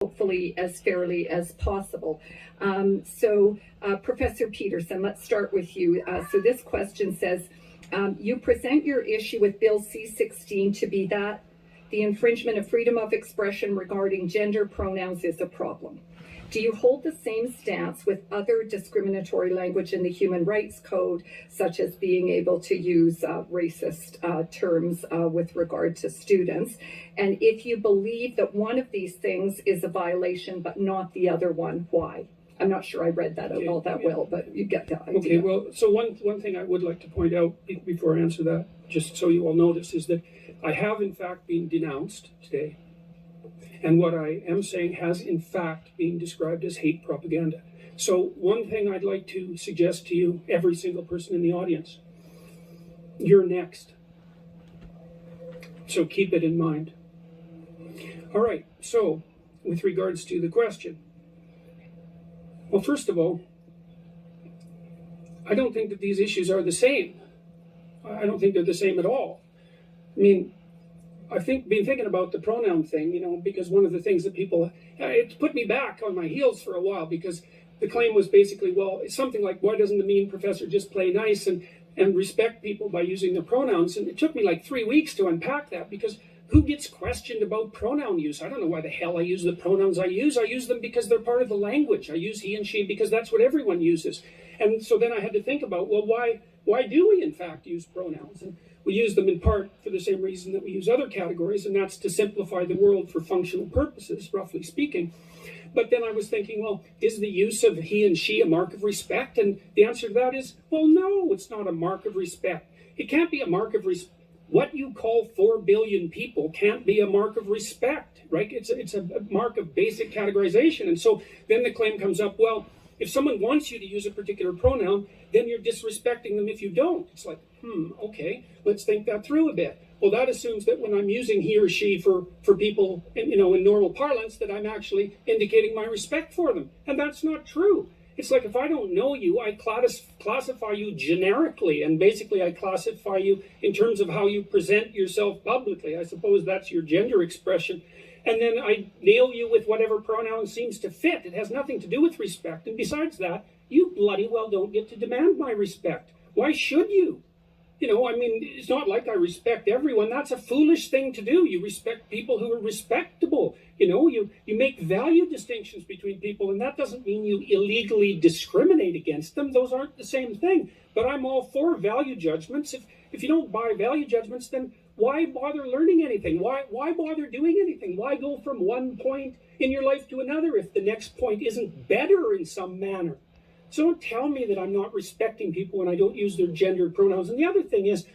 hopefully as fairly as possible. Professor Peterson, let's start with you. So this question says, you present your issue with Bill C-16 to be that the infringement of freedom of expression regarding gender pronouns is a problem. Do you hold the same stance with other discriminatory language in the Human Rights Code, such as being able to use racist terms with regard to students? And if you believe that one of these things is a violation but not the other one, why? I'm not sure I read that out all that well, but you get the idea. Okay, well, so one thing I would like to point out before I answer that, just so you all notice, is that I have in fact been denounced today. And what I am saying has in fact been described as hate propaganda. So one thing I'd like to suggest to you, every single person in the audience, you're next. So keep it in mind. All right, so with regards to the question, well, first of all, I don't think that these issues are the same. I don't think they're the same at all. I mean, I've been thinking about the pronoun thing, because one of the things that it put me back on my heels for a while, because the claim was basically, well, it's something like, why doesn't the mean professor just play nice and respect people by using the pronouns? And it took me like 3 weeks to unpack that, because who gets questioned about pronoun use? I don't know why the hell I use the pronouns I use. I use them because they're part of the language. I use he and she because that's what everyone uses. And so then I had to think about, well, why do we in fact use pronouns? And we use them in part for the same reason that we use other categories, and that's to simplify the world for functional purposes, roughly speaking. But then I was thinking, well, is the use of he and she a mark of respect? And the answer to that is, well, no, it's not a mark of respect. It can't be a mark of respect. What you call 4 billion people can't be a mark of respect, right? It's a mark of basic categorization. And so then the claim comes up, well, if someone wants you to use a particular pronoun, then you're disrespecting them if you don't. It's like, okay, let's think that through a bit. Well, that assumes that when I'm using he or she for people, in normal parlance, that I'm actually indicating my respect for them. And that's not true. It's like if I don't know you, I classify you generically, and basically I classify you in terms of how you present yourself publicly. I suppose that's your gender expression. And then I nail you with whatever pronoun seems to fit. It has nothing to do with respect. And besides that, you bloody well don't get to demand my respect. Why should you? It's not like I respect everyone. That's a foolish thing to do. You respect people who are respectable. You make value distinctions between people, and that doesn't mean you illegally discriminate against them. Those aren't the same thing. But I'm all for value judgments. If you don't buy value judgments, then why bother learning anything? Why bother doing anything? Why go from one point in your life to another if the next point isn't better in some manner? So don't tell me that I'm not respecting people when I don't use their gendered pronouns. And the other thing is,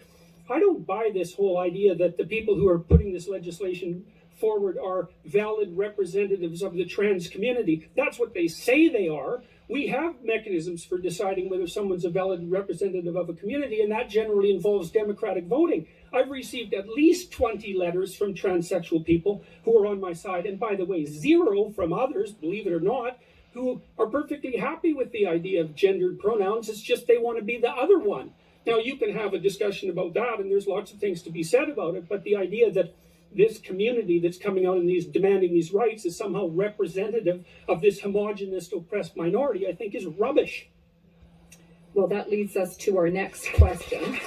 I don't buy this whole idea that the people who are putting this legislation forward are valid representatives of the trans community. That's what they say they are. We have mechanisms for deciding whether someone's a valid representative of a community, and that generally involves democratic voting. I've received at least 20 letters from transsexual people who are on my side, and by the way, 0 from others, believe it or not, who are perfectly happy with the idea of gendered pronouns. It's just they want to be the other one. Now, you can have a discussion about that, and there's lots of things to be said about it, but the idea that this community that's coming out and demanding these rights is somehow representative of this homogenous oppressed minority, I think is rubbish. Well, that leads us to our next question.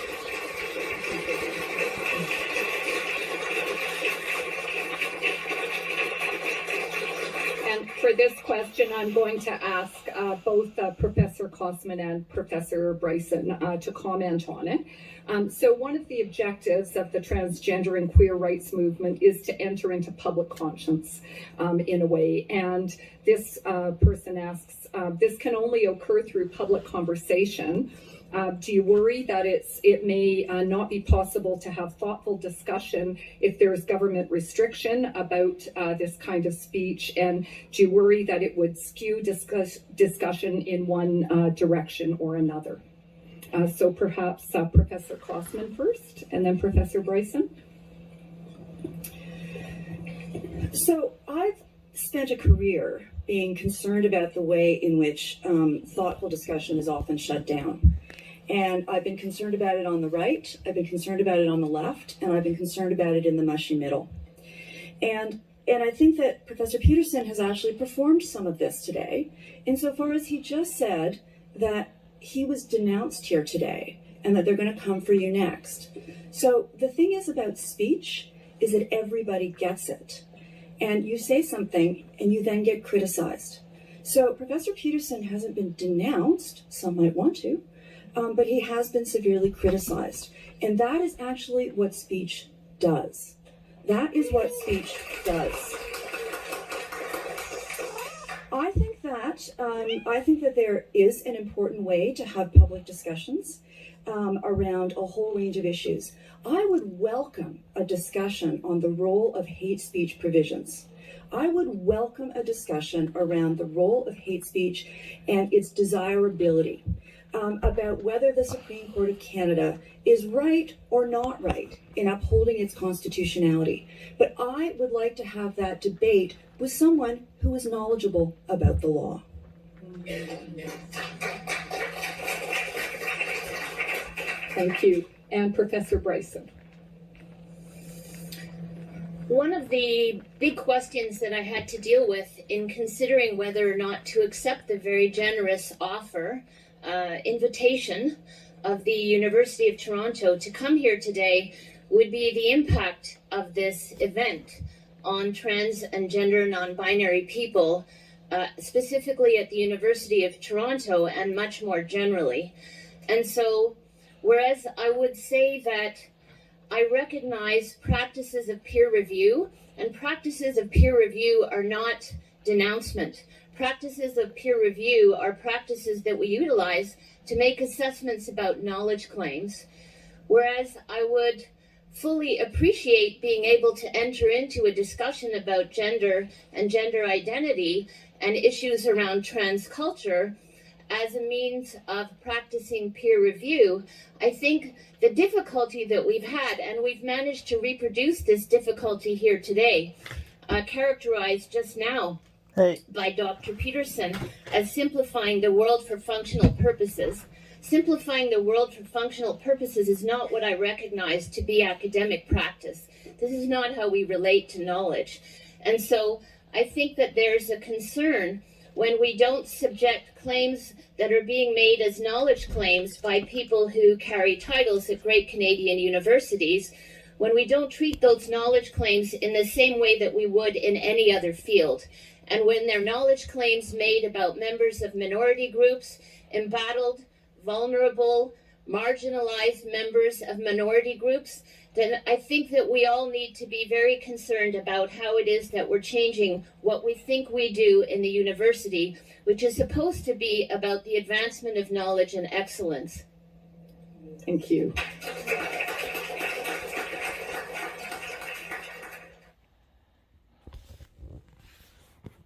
And for this question, I'm going to ask both Professor Kosman and Professor Bryson to comment on it. So one of the objectives of the transgender and queer rights movement is to enter into public conscience in a way. And this person asks, this can only occur through public conversation. Do you worry that it may not be possible to have thoughtful discussion if there's government restriction about this kind of speech? And do you worry that it would skew discussion in one direction or another? So perhaps Professor Kosman first, and then Professor Bryson. So I've spent a career being concerned about the way in which thoughtful discussion is often shut down. And I've been concerned about it on the right, I've been concerned about it on the left, and I've been concerned about it in the mushy middle. And And I think that Professor Peterson has actually performed some of this today, insofar as he just said that he was denounced here today and that they're going to come for you next. So the thing is about speech is that everybody gets it. And you say something and you then get criticized. So Professor Peterson hasn't been denounced, some might want to, but he has been severely criticized. And that is actually what speech does. That is what speech does. I think that there is an important way to have public discussions around a whole range of issues. I would welcome a discussion on the role of hate speech provisions. I would welcome a discussion around the role of hate speech and its desirability, about whether the Supreme Court of Canada is right or not right in upholding its constitutionality. But I would like to have that debate with someone who is knowledgeable about the law. Thank you. And Professor Bryson. One of the big questions that I had to deal with in considering whether or not to accept the very generous offer, invitation of the University of Toronto to come here today would be the impact of this event on trans and gender non-binary people, specifically at the University of Toronto and much more generally. And so, whereas I would say that I recognize practices of peer review, and practices of peer review are not denouncement. Practices of peer review are practices that we utilize to make assessments about knowledge claims, whereas I would fully appreciate being able to enter into a discussion about gender and gender identity and issues around trans culture as a means of practicing peer review. I think the difficulty that we've had, and we've managed to reproduce this difficulty here today, characterized just now by Dr. Peterson as simplifying the world for functional purposes. Simplifying the world for functional purposes is not what I recognize to be academic practice. This is not how we relate to knowledge. And so I think that there's a concern when we don't subject claims that are being made as knowledge claims by people who carry titles at great Canadian universities, when we don't treat those knowledge claims in the same way that we would in any other field. And when they're knowledge claims made about members of minority groups, embattled, vulnerable, marginalized members of minority groups, then I think that we all need to be very concerned about how it is that we're changing what we think we do in the university, which is supposed to be about the advancement of knowledge and excellence. Thank you.